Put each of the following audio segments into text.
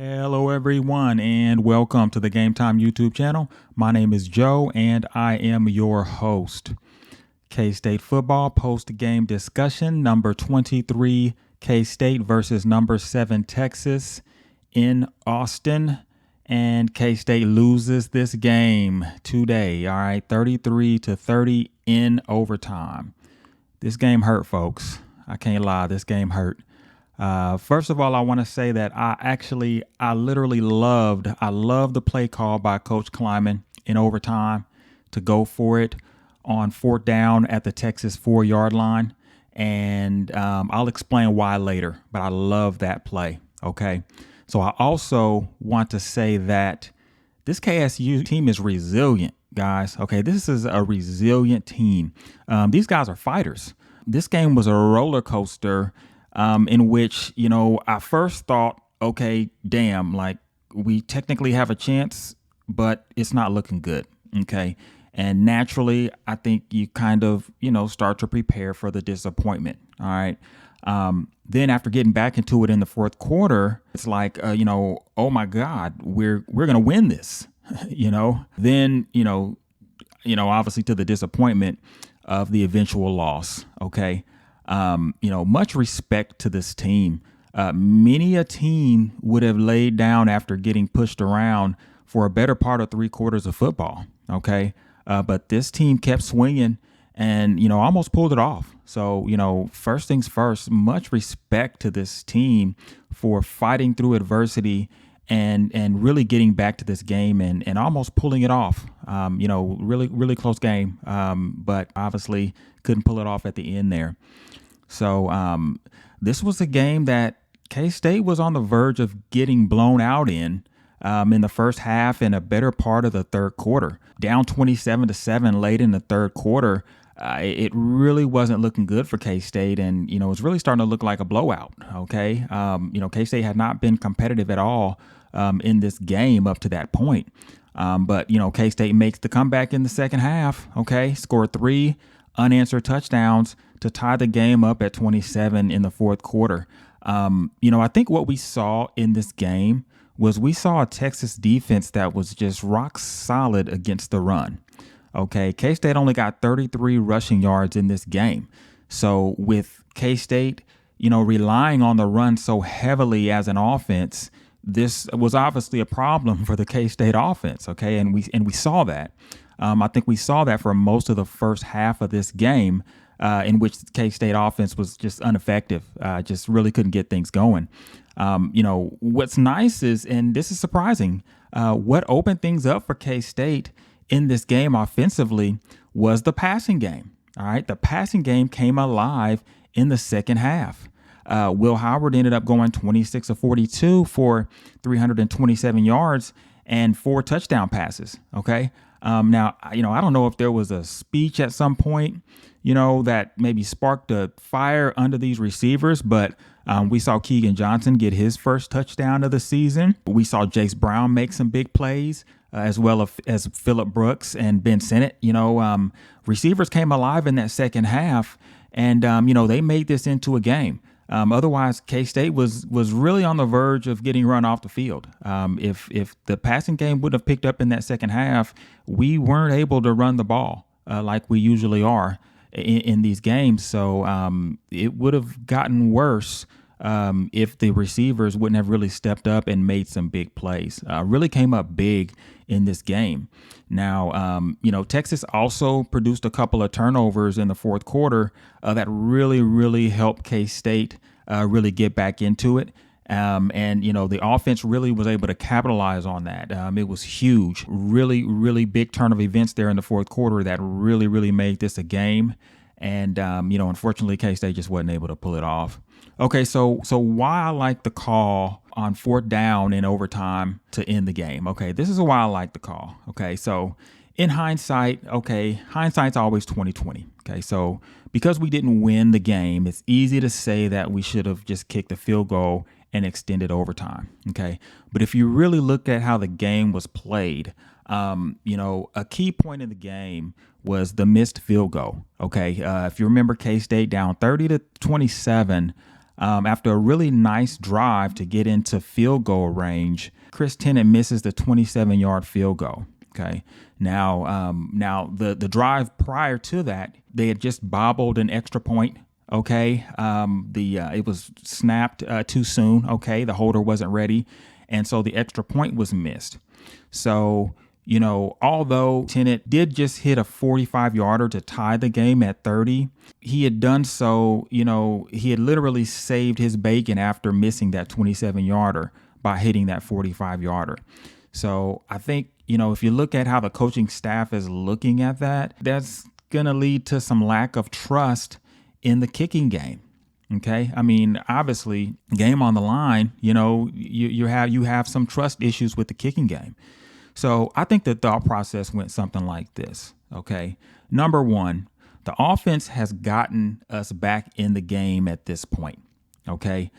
Hello, everyone, and welcome to the Game Time YouTube channel. My name is Joe, and I am your host. K-State football post-game discussion, number 23, K-State versus number 7, Texas in Austin. And K-State loses this game today, all right, 33-30 in overtime. This game hurt, folks. I can't lie, this game hurt. First of all, I want to say that I literally loved the play call by Coach Kleiman in overtime to go for it on fourth down at the Texas 4-yard line. And I'll explain why later, but I love that play. Okay. So I also want to say that this KSU team is resilient, guys. Okay. This is a resilient team. These guys are fighters. This game was a roller coaster. In which, I first thought, okay, damn, like we technically have a chance, but it's not looking good. Okay. And naturally, I think you kind of, start to prepare for the disappointment. All right. Then after getting back into it in the fourth quarter, it's like, oh my God, we're going to win this, then, obviously to the disappointment of the eventual loss. Okay. Much respect to this team. Many a team would have laid down after getting pushed around for a better part of 3/4 of football. Okay. But this team kept swinging and, almost pulled it off. So, first things first, much respect to this team for fighting through adversity and really getting back to this game and almost pulling it off. Really close game. But obviously couldn't pull it off at the end there. So this was a game that K-State was on the verge of getting blown out in the first half and a better part of the third quarter. Down 27-7 late in the third quarter, it really wasn't looking good for K-State, and it was really starting to look like a blowout. Okay, K-State had not been competitive at all in this game up to that point. But K-State makes the comeback in the second half. Okay, scored 3 unanswered touchdowns to tie the game up at 27 in the fourth quarter. I think what we saw in this game was we saw a Texas defense that was just rock solid against the run. Okay, K-State only got 33 rushing yards in this game. So with K-State, relying on the run so heavily as an offense, this was obviously a problem for the K-State offense. Okay, and we saw that. I think we saw that for most of the first half of this game, in which the K-State offense was just ineffective, just really couldn't get things going. What's nice is, and this is surprising, what opened things up for K-State in this game offensively was the passing game. All right, the passing game came alive in the second half. Will Howard ended up going 26 of 42 for 327 yards and 4 touchdown passes. Okay. Now, I don't know if there was a speech at some point, that maybe sparked a fire under these receivers, but we saw Keegan Johnson get his first touchdown of the season. We saw Jace Brown make some big plays, as well as Phillip Brooks and Ben Sinnott. Receivers came alive in that second half, and, they made this into a game. Otherwise, K-State was really on the verge of getting run off the field. If the passing game would have picked up in that second half, we weren't able to run the ball like we usually are in these games. So it would have gotten worse if the receivers wouldn't have really stepped up and made some big plays. Really came up big in this game. Now, Texas also produced a couple of turnovers in the fourth quarter that really helped K-State really get back into it. And the offense really was able to capitalize on that. It was huge, really big turn of events there in the fourth quarter that really made this a game. And, unfortunately, K-State just wasn't able to pull it off. Okay, so why I like the call on fourth down in overtime to end the game. Okay, this is why I like the call. Okay, so in hindsight, hindsight's always 20/20. Okay, so because we didn't win the game, it's easy to say that we should have just kicked the field goal and extended overtime. Okay, but if you really look at how the game was played, a key point in the game was the missed field goal. Okay, if you remember, K-State down 30-27. After a really nice drive to get into field goal range, Chris Tennant misses the 27-yard field goal. Okay. Now the drive prior to that, they had just bobbled an extra point. Okay. It was snapped too soon. Okay. The holder wasn't ready. And so the extra point was missed. So, although Tennant did just hit a 45-yarder to tie the game at 30, he had done so, he had literally saved his bacon after missing that 27-yarder by hitting that 45-yarder. So I think, if you look at how the coaching staff is looking at that, that's going to lead to some lack of trust in the kicking game. Okay. I mean, obviously, game on the line, you have some trust issues with the kicking game. So I think the thought process went something like this. Okay. Number one, the offense has gotten us back in the game at this point. Okay.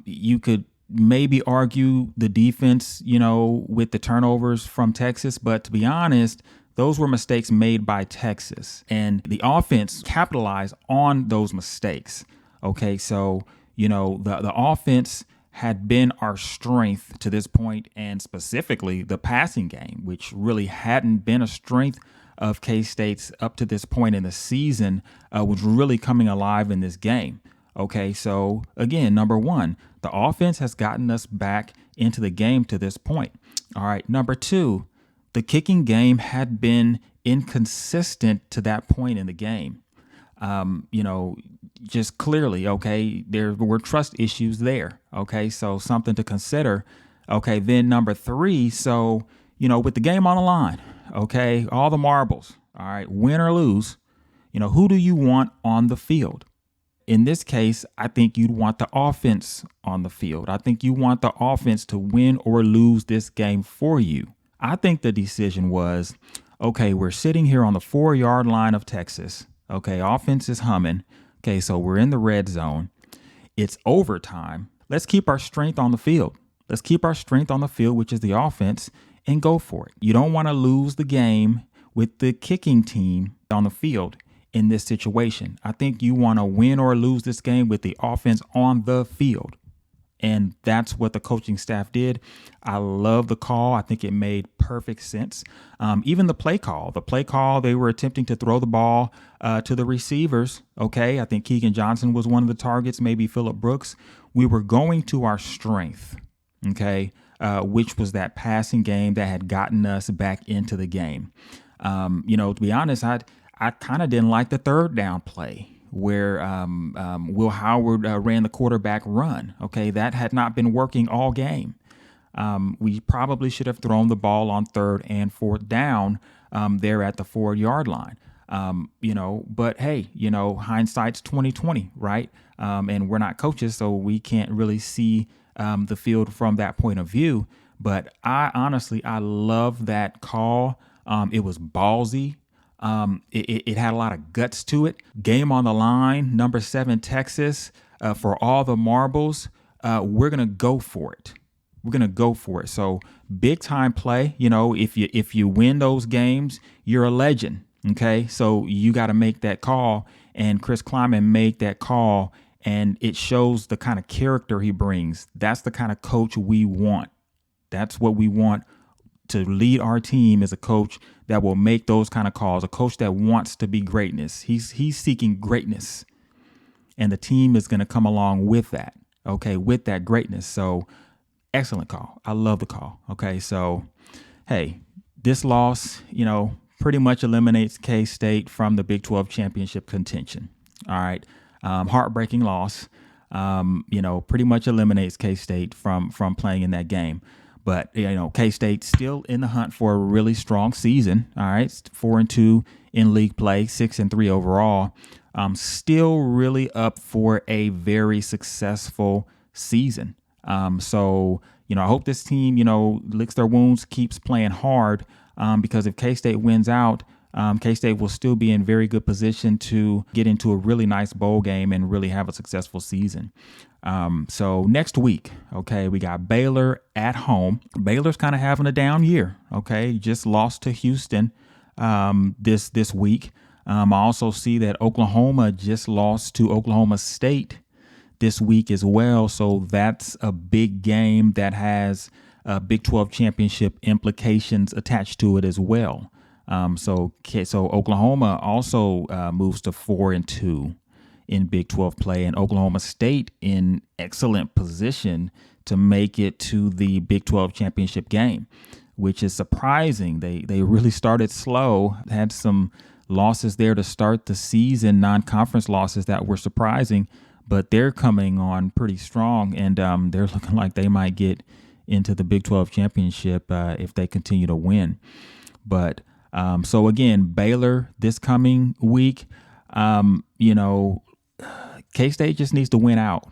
You could maybe argue the defense, with the turnovers from Texas, but to be honest, those were mistakes made by Texas, and the offense capitalized on those mistakes. Okay, so, the offense had been our strength to this point, and specifically the passing game, which really hadn't been a strength of K-State's up to this point in the season, was really coming alive in this game. Okay, so again, number one, the offense has gotten us back into the game to this point. All right, number two, the kicking game had been inconsistent to that point in the game. Just clearly, okay, there were trust issues there. Okay, so something to consider. Okay, then number three, so, with the game on the line, okay, all the marbles, all right, win or lose, who do you want on the field? In this case, I think you'd want the offense on the field. I think you want the offense to win or lose this game for you. I think the decision was, okay, we're sitting here on the 4-yard line of Texas. Okay, offense is humming. Okay, so we're in the red zone. It's overtime. Let's keep our strength on the field. Let's keep our strength on the field, which is the offense, and go for it. You don't want to lose the game with the kicking team on the field in this situation. I think you want to win or lose this game with the offense on the field. And that's what the coaching staff did. I love the call. I think it made perfect sense. Even the play call, they were attempting to throw the ball to the receivers. Okay, I think Keegan Johnson was one of the targets, maybe Phillip Brooks. We were going to our strength, okay, which was that passing game that had gotten us back into the game. To be honest, I kind of didn't like the third down play where Will Howard ran the quarterback run. Okay, that had not been working all game. We probably should have thrown the ball on third and fourth down there at the 4-yard line. But hey, hindsight's 2020, right? And we're not coaches, so we can't really see the field from that point of view. But I love that call. It was ballsy. It had a lot of guts to it. Game on the line, number 7 Texas, for all the marbles. We're gonna go for it. So big time play. If you win those games, you're a legend. Okay, so you got to make that call, and Chris Kleiman made that call, and it shows the kind of character he brings. That's the kind of coach we want. That's what we want to lead our team, is a coach that will make those kind of calls, a coach that wants to be greatness. He's seeking greatness, and the team is going to come along with that. Okay, with that greatness. So excellent call. I love the call. Okay, so hey, this loss, pretty much eliminates K-State from the Big 12 championship contention. All right, heartbreaking loss. Pretty much eliminates K-State from playing in that game. But, K-State still in the hunt for a really strong season. All right, 4-2 in league play, 6-3 overall. Still really up for a very successful season. So, I hope this team, licks their wounds, keeps playing hard, because if K-State wins out, K-State will still be in very good position to get into a really nice bowl game and really have a successful season. So next week, okay, we got Baylor at home. Baylor's kind of having a down year. Okay, just lost to Houston this week. I also see that Oklahoma just lost to Oklahoma State this week as well. So that's a big game that has Big 12 championship implications attached to it as well. So Oklahoma also moves to 4-2 in Big 12 play, and Oklahoma State in excellent position to make it to the Big 12 championship game, which is surprising. They really started slow, had some losses there to start the season, non-conference losses that were surprising, but they're coming on pretty strong, and they're looking like they might get into the Big 12 championship if they continue to win. But so again, Baylor this coming week, K-State just needs to win out.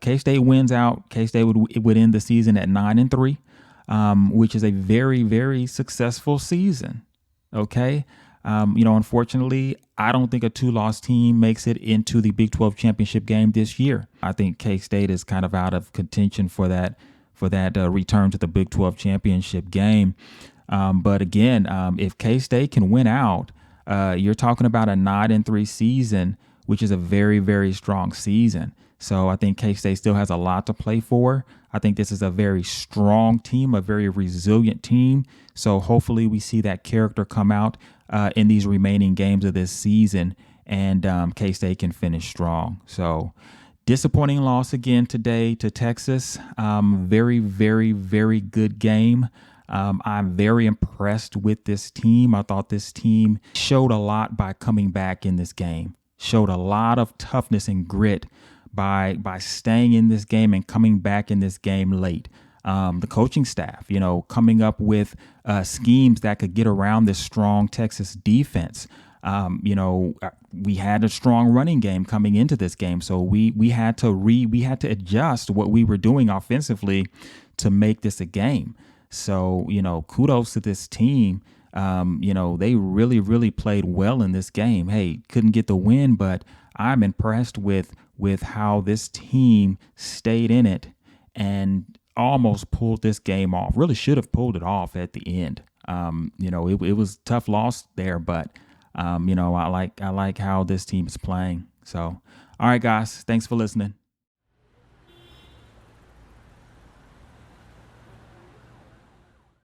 K-State wins out. K-State would end the season at 9-3, which is a very, very successful season. Okay. Unfortunately, I don't think a 2-loss team makes it into the Big 12 championship game this year. I think K-State is kind of out of contention for that return to the Big 12 championship game. But again, if K-State can win out, you're talking about a 9-3 season, which is a very, very strong season. So I think K-State still has a lot to play for. I think this is a very strong team, a very resilient team. So hopefully we see that character come out in these remaining games of this season, and K-State can finish strong. So disappointing loss again today to Texas. Very, very, very good game. I'm very impressed with this team. I thought this team showed a lot by coming back in this game, showed a lot of toughness and grit by staying in this game and coming back in this game late. The coaching staff, coming up with schemes that could get around this strong Texas defense. We had a strong running game coming into this game, so we had to adjust what we were doing offensively to make this a game. So, kudos to this team. They really, really played well in this game. Hey, couldn't get the win, but I'm impressed with how this team stayed in it and almost pulled this game off. Really should have pulled it off at the end. It was a tough loss there, but I like how this team is playing. So, all right, guys, thanks for listening.